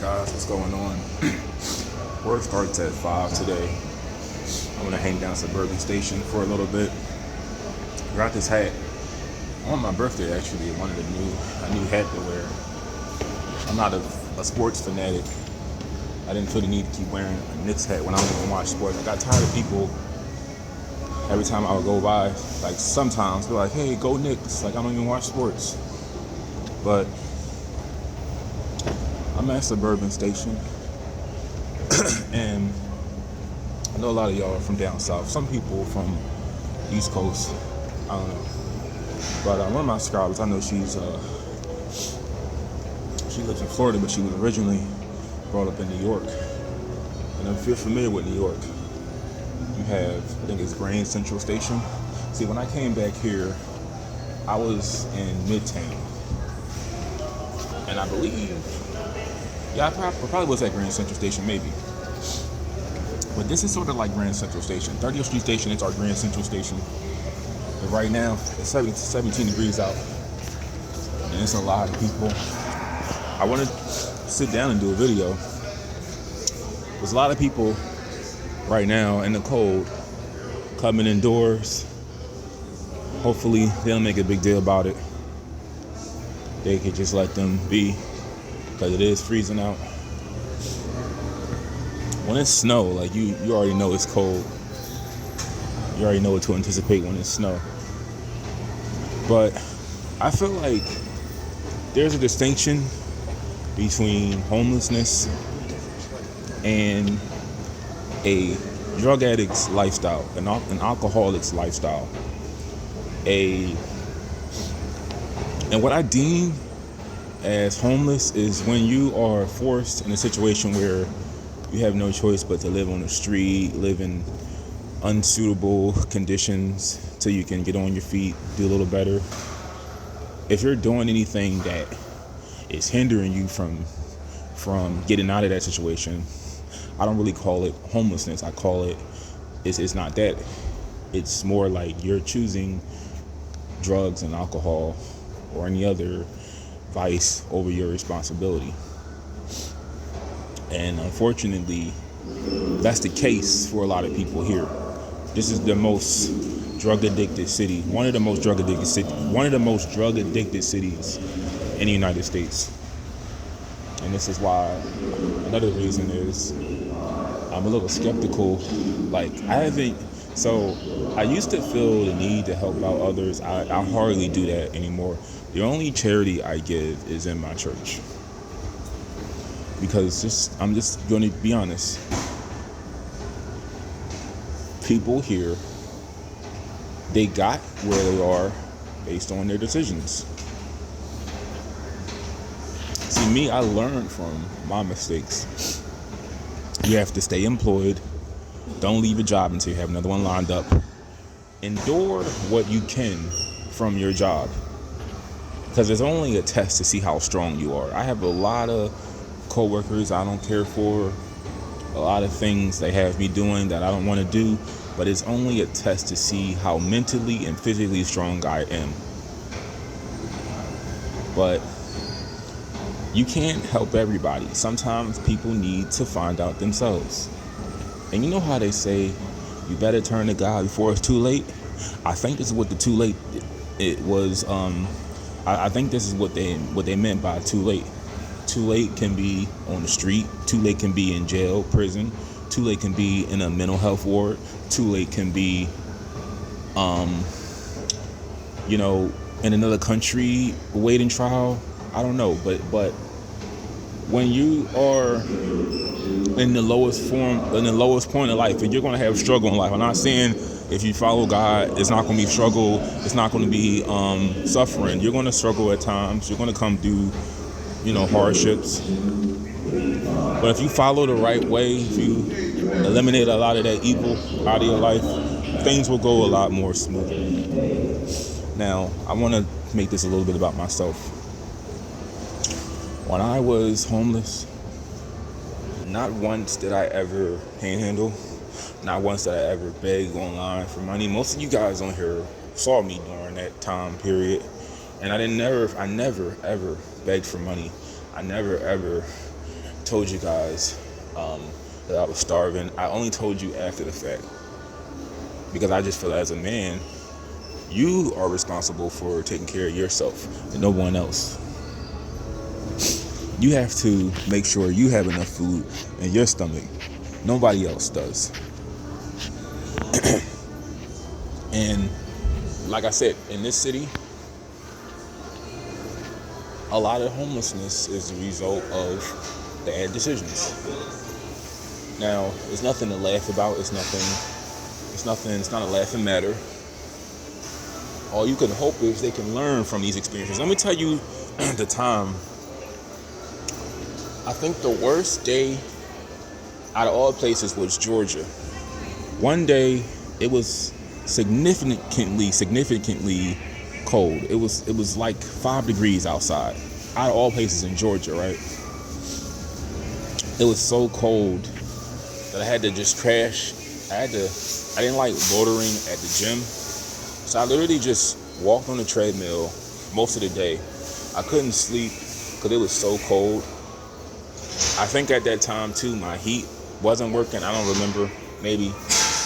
guys, what's going on? Work starts at 5 today. I'm gonna hang down Suburban Station for a little bit. Got this hat on my birthday. Actually, I wanted a new hat to wear. I'm not a sports fanatic. I didn't feel the need to keep wearing a Knicks hat when I was gonna watch sports. I got tired of people every time I would go by, like sometimes be like, "Hey, go Knicks!" Like I don't even watch sports, but I'm at Suburban Station, and I know a lot of y'all are from down south. Some people from East Coast. I don't know. But one of my subscribers, I know she lives in Florida, but she was originally brought up in New York. And if you're familiar with New York, you have, I think it's Grand Central Station. See, when I came back here, I was in Midtown. And I believe, I probably was at Grand Central Station, maybe. But this is sort of like Grand Central Station. 30th Street Station is our Grand Central Station. But right now, it's 17 degrees out. And it's a lot of people. I want to sit down and do a video. There's a lot of people right now in the cold coming indoors. Hopefully, they don't make a big deal about it. They could just let them be, because it is freezing out. When it's snow, like you already know it's cold. You already know what to anticipate when it's snow. But I feel like there's a distinction between homelessness and a drug addict's lifestyle, an alcoholic's lifestyle. And what I deem as homeless is when you are forced in a situation where you have no choice but to live on the street, live in unsuitable conditions till you can get on your feet, do a little better. If you're doing anything that is hindering you from getting out of that situation, I don't really call it homelessness. I call it, it's not that. It's more like you're choosing drugs and alcohol or any other vice over your responsibility. And unfortunately, that's the case for a lot of people here. This is the most drug-addicted city, one of the most drug-addicted cities in the United States. And this is why, another reason is, I'm a little skeptical. Like, I used to feel the need to help out others. I hardly do that anymore. The only charity I give is in my church. Because I'm just going to be honest. People here, they got where they are based on their decisions. See, me, I learned from my mistakes. You have to stay employed. Don't leave a job until you have another one lined up. Endure what you can from your job. Because there's only a test to see how strong you are. I have a lot of co-workers I don't care for. A lot of things they have me doing that I don't want to do. But it's only a test to see how mentally and physically strong I am. But you can't help everybody. Sometimes people need to find out themselves. And you know how they say, you better turn to God before it's too late? I think this is what the too late it was. I think this is what they meant by too late. Too late can be on the street. Too late can be in jail, prison. Too late can be in a mental health ward. Too late can be, in another country waiting trial. I don't know, but when you are in the lowest point of life, and you're going to have struggle in life. I'm not saying if you follow God, it's not going to be struggle. It's not going to be suffering. You're going to struggle at times. You're going to come through, hardships. But if you follow the right way, if you eliminate a lot of that evil out of your life, things will go a lot more smoothly. Now, I want to make this a little bit about myself. When I was homeless, not once did I ever panhandle. Not once did I ever beg online for money. Most of you guys on here saw me during that time period. And I never ever begged for money. I never ever told you guys that I was starving. I only told you after the fact because I just feel as a man, you are responsible for taking care of yourself and no one else. You have to make sure you have enough food in your stomach. Nobody else does. And like I said, in this city, a lot of homelessness is the result of bad decisions. Now, it's nothing to laugh about. It's not a laughing matter. All you can hope is they can learn from these experiences. Let me tell you the time. I think the worst day out of all places was Georgia. One day it was significantly cold. It was like 5 degrees outside. Out of all places in Georgia, right? It was so cold that I had to just crash. I didn't like loitering at the gym. So I literally just walked on the treadmill most of the day. I couldn't sleep because it was so cold. I think at that time too, my heat wasn't working. I don't remember. Maybe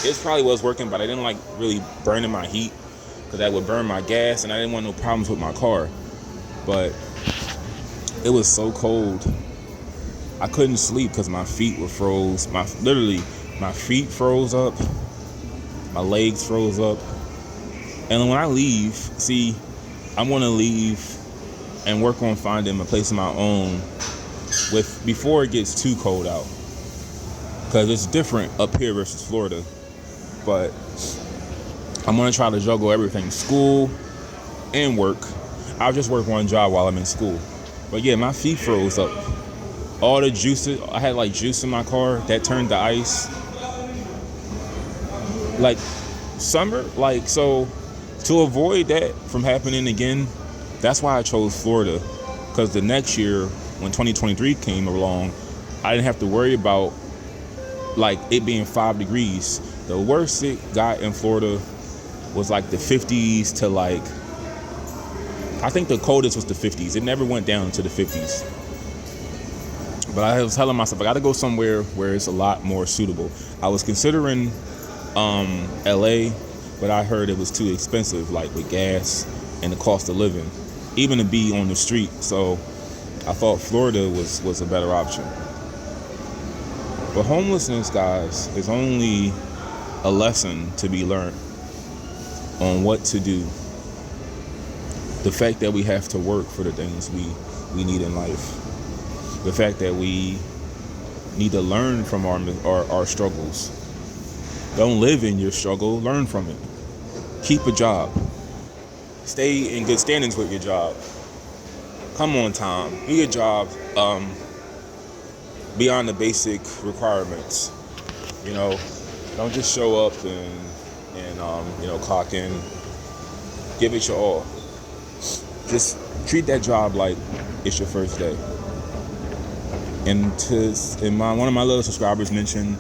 it probably was working, but I didn't like really burning my heat because that would burn my gas, and I didn't want no problems with my car. But it was so cold, I couldn't sleep because my feet were froze. My feet froze up, my legs froze up. And when I leave, I'm gonna leave and work on finding a place of my own before it gets too cold out, because it's different up here versus Florida. But I'm gonna try to juggle everything, school and work. I'll just work one job while I'm in school. But yeah, my feet froze up. All the juices, I had like juice in my car that turned to ice. Like summer, so to avoid that from happening again, that's why I chose Florida. Because the next year, when 2023 came along, I didn't have to worry about like it being 5 degrees. The worst it got in Florida was like the 50s to like, I think the coldest was the 50s. It never went down to the 50s. But I was telling myself, I got to go somewhere where it's a lot more suitable. I was considering LA, but I heard it was too expensive, like with gas and the cost of living, even to be on the street. So I thought Florida was a better option. But homelessness, guys, is only a lesson to be learned on what to do. The fact that we have to work for the things we need in life. The fact that we need to learn from our struggles. Don't live in your struggle, learn from it. Keep a job. Stay in good standings with your job. Come on time. Do your job beyond the basic requirements. Don't just show up and clock in. Give it your all. Just treat that job like it's your first day. And one of my little subscribers mentioned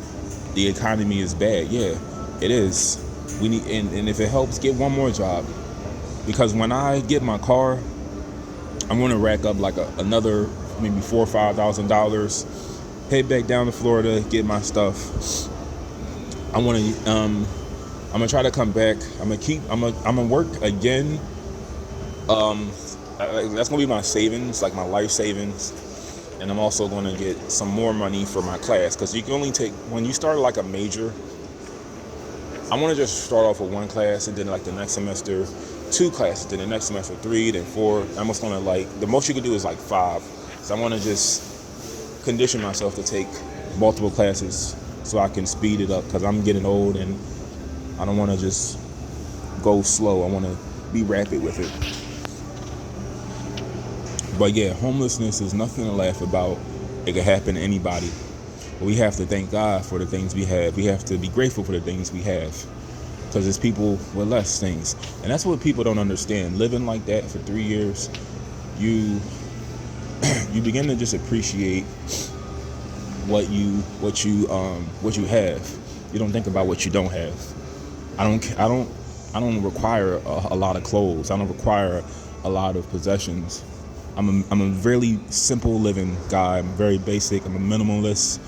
the economy is bad. Yeah, it is. We need, and if it helps, get one more job. Because when I get my car, I'm going to rack up like another maybe $4,000 or $5,000. Head back down to Florida, get my stuff. I'm gonna try to come back. I'm gonna work again. That's gonna be my savings, like my life savings. And I'm also going to get some more money for my class, because you can only take, when you start like a major, I want to just start off with one class, and then like the next semester 2 classes, then the next semester 3, then 4. I'm just going to the most you can do is like 5. So I want to just condition myself to take multiple classes so I can speed it up, because I'm getting old and I don't want to just go slow. I want to be rapid with it. But yeah, homelessness is nothing to laugh about. It can happen to anybody. But we have to thank God for the things we have. We have to be grateful for the things we have, because there's people with less things. And that's what people don't understand. Living like that for 3 years, you begin to just appreciate what you have. You don't think about what you don't have. I don't require a lot of clothes. I don't require a lot of possessions. I'm a very simple living guy. I'm very basic. I'm a minimalist.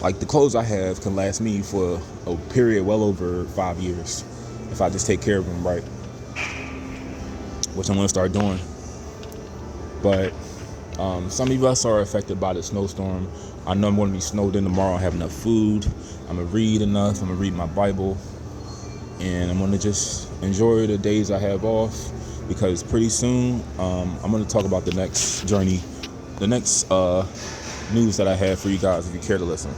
Like the clothes I have can last me for a period well over 5 years if I just take care of them right, which I'm gonna start doing. But some of us are affected by the snowstorm. I know I'm going to be snowed in tomorrow. I have enough food. I'm going to read enough. I'm going to read my Bible. And I'm going to just enjoy the days I have off, because pretty soon I'm going to talk about the next journey, the next news that I have for you guys if you care to listen.